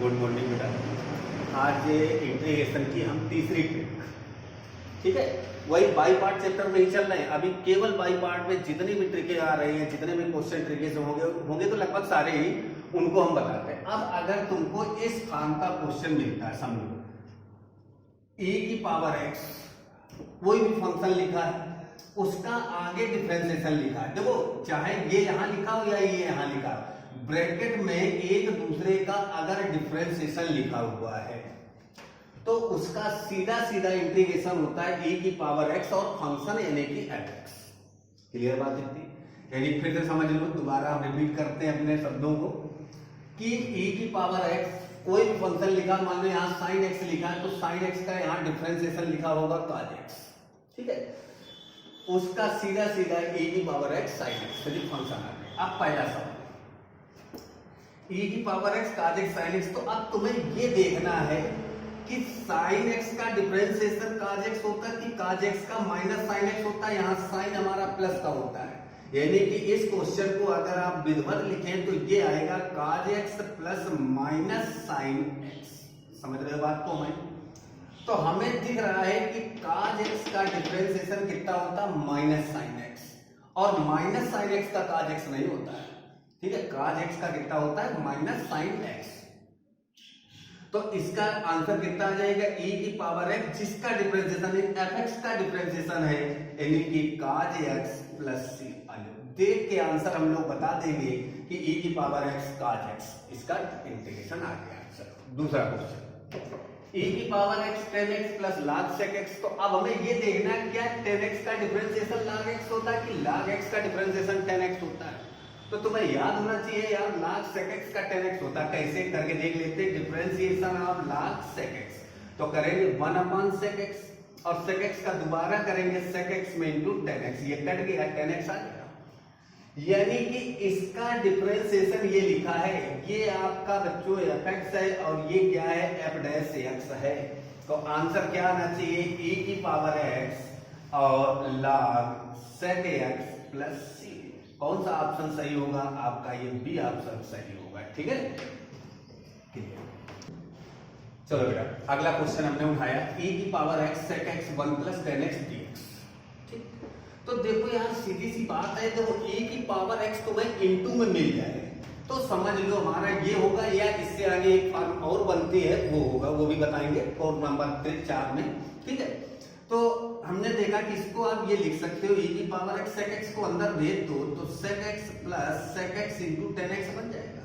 Good morning बेटा। आज integration की हम तीसरी ट्रिक, ठीक है, वही बाई पार्ट चैप्टर में ही चल रहे हैं। अभी केवल बाई पार्ट में जितनी भी ट्रिकें आ रही हैं, जितने भी क्वेश्चन ट्रिके से होंगे तो लगभग सारे ही उनको हम बताते हैं। अब अगर तुमको इस फॉर्म का क्वेश्चन मिलता है, समझो e की पावर x कोई भी फंक्शन लिखा है, उसका आगे डिफरेंशिएशन लिखा है। देखो चाहे ये यहां लिखा हो या ये यहां लिखा हो, ब्रैकेट में एक दूसरे का अगर डिफरेंशिएशन लिखा हुआ है तो उसका सीधा सीधा इंटीग्रेशन होता है e की पावर x और फंक्शन यानी कि fx। क्लियर बात इतनी? यानी फिर से समझ लो, दोबारा हम रिपीट करते हैं अपने शब्दों को कि e की पावर x कोई भी फंक्शन लिखा, मान लो यहाँ sin x लिखा है तो sin x का यहाँ डिफरेंशिएशन लिखा होगा cos x, ठीक है, उसका सीधा सीधा e की पावर x sin x यदि फंक्शन आ गया। अब पहला सवाल e की power x cos x sin x, तो अब तुम्हें ये देखना है कि sin x का डिफरेंशिएशन cos x होता है कि cos x का माइनस sin x होता है। यहाँ sin हमारा प्लस का होता है, यानी कि इस क्वेश्चन को अगर आप विधिवत लिखें तो ये आएगा cos x plus minus sin x। समझ रहे हो बात को? मैं तो हमें दिख रहा है कि cos x का डिफरेंशिएशन कितना होता है, माइनस sin x, और माइनस sin x का cos x नहीं होता है, ठीक है, cos x का कितना होता है, माइनस sin x। तो इसका आंसर कितना आ जाएगा, e की पावर x जिसका डिफरेंशिएशन fx का डिफरेंशिएशन है, यानी कि cos x प्लस c। देख के आंसर हम लोग बता देंगे कि e की पावर x cos x, इसका इंटीग्रेशन आ गया। चलो दूसरा क्वेश्चन, e की power x tan x plus log sec x। तो अब हमें ये देखना है क्या tan x का डिफरेंशिएशन log x होता है कि log x का डिफरेंशिएशन tan x होता है। तो तुम्हें याद होना चाहिए यार, log sec x का tan x होता है। कैसे करके देख लेते हैं, differentiation of log sec x तो करेंगे 1 sec x और sec x का दोबारा करेंगे sec x में इंटू tan x, ये कट गया, tan x आ गया। यानी कि इसका डिफरेंशिएशन ये लिखा है, ये आपका बच्चों fx है और ये क्या है, f डैश x है। तो आंसर क्या आना चाहिए, e की पावर x और log sec x plus c। कौन सा ऑप्शन सही होगा आपका, ये बी ऑप्शन सही होगा, ठीक है। चलो बेटा अगला क्वेश्चन हमने उठाया e की power x sec x 1 plus tan x dx। ठीक, तो देखो यार सीधी सी बात है, देखो e की पावर x तुम्हें इनटू में मिल जाए तो समझ लो हमारा ये होगा, या इससे आगे एक फॉर्म और बनती है वो होगा, वो भी बताएंगे कोड नंबर 4 में, ठीक है। तो हमने देखा कि इसको आप ये लिख सकते हो, e की पावर x sec x को अंदर भेज दो तो sec x plus sec x into tan x बन जाएगा।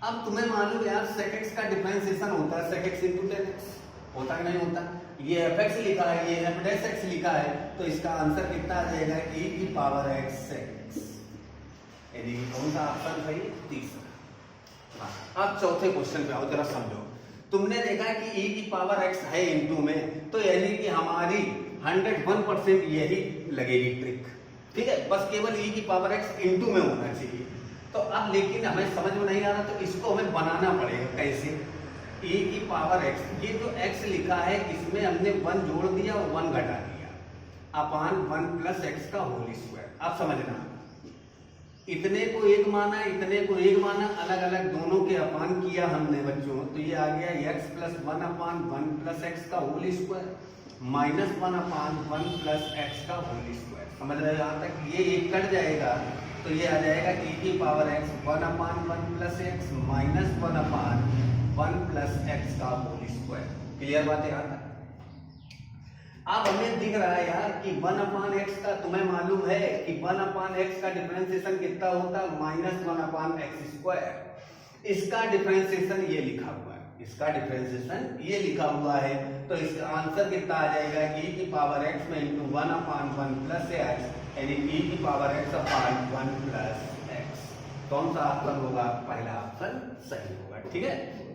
अब तुम्हें मालूम यार sec x का डिफरेंशिएशन होता है sec x into tan x, होता है नहीं होता? ये fx लिखा है, ये f डैश x लिखा है, तो इसका आंसर कितना आ जाएगा, e की पावर x sec x। यानी कौन सा ऑप्शन सही, तीसरा। हाँ, अब चौथे क्वेश्चन पे आओ, जरा समझो। तुमने देखा कि e की पावर x है इनटू में, तो यानी कि हमारी 101% यही लगेगी ट्रिक, ठीक है, बस केवल e की पावर x इनटू में होना चाहिए। तो अब लेकिन हमें समझ में नहीं आ रहा, तो इसको हमें बनाना पड़ेगा। कैसे, e की पावर x, ये जो x लिखा है इसमें हमने 1 जोड़ दिया और 1 घटा दिया अपान 1 प्लस x का होल स्क्वायर। अब समझना, इतने को एक माना, इतने को एक माना, अलग अलग दोनों के अपान किया हमने बच्चों, तो ये आ गया x प्लस 1 अपान 1 प्लस x का होल स्क्वायर माइनस 1 अपान 1 प्लस x का होल स्क्वायर। समझ रहे हो यहाँ तक? ये एक कट जाएगा तो ये आ जाएगा e की पावर x 1 अपान 1 प्लस x माइनस 1 अपान 1 प्लस x का होल स्क्वायर। क्लियर बात है यहाँ तक? अब हमें दिख रहा है यार कि 1 अपान x का तुम्हें मालूम है कि 1 अपान x का डिफरेंशिएशन कितना होता है, माइनस 1 अपान x स्क्वायर। इसका डिफरेंशिएशन ये लिखा हुआ है, इसका डिफरेंशिएशन ये लिखा हुआ है, तो इसका आंसर कितना आ जाएगा, e की पावर x में इंटू 1 अपान 1 प्लस x, यानी e की पावर x अपान 1 प्लस x। कौन सा ऑप्शन होगा, पहला ऑप्शन सही होगा, ठीक है।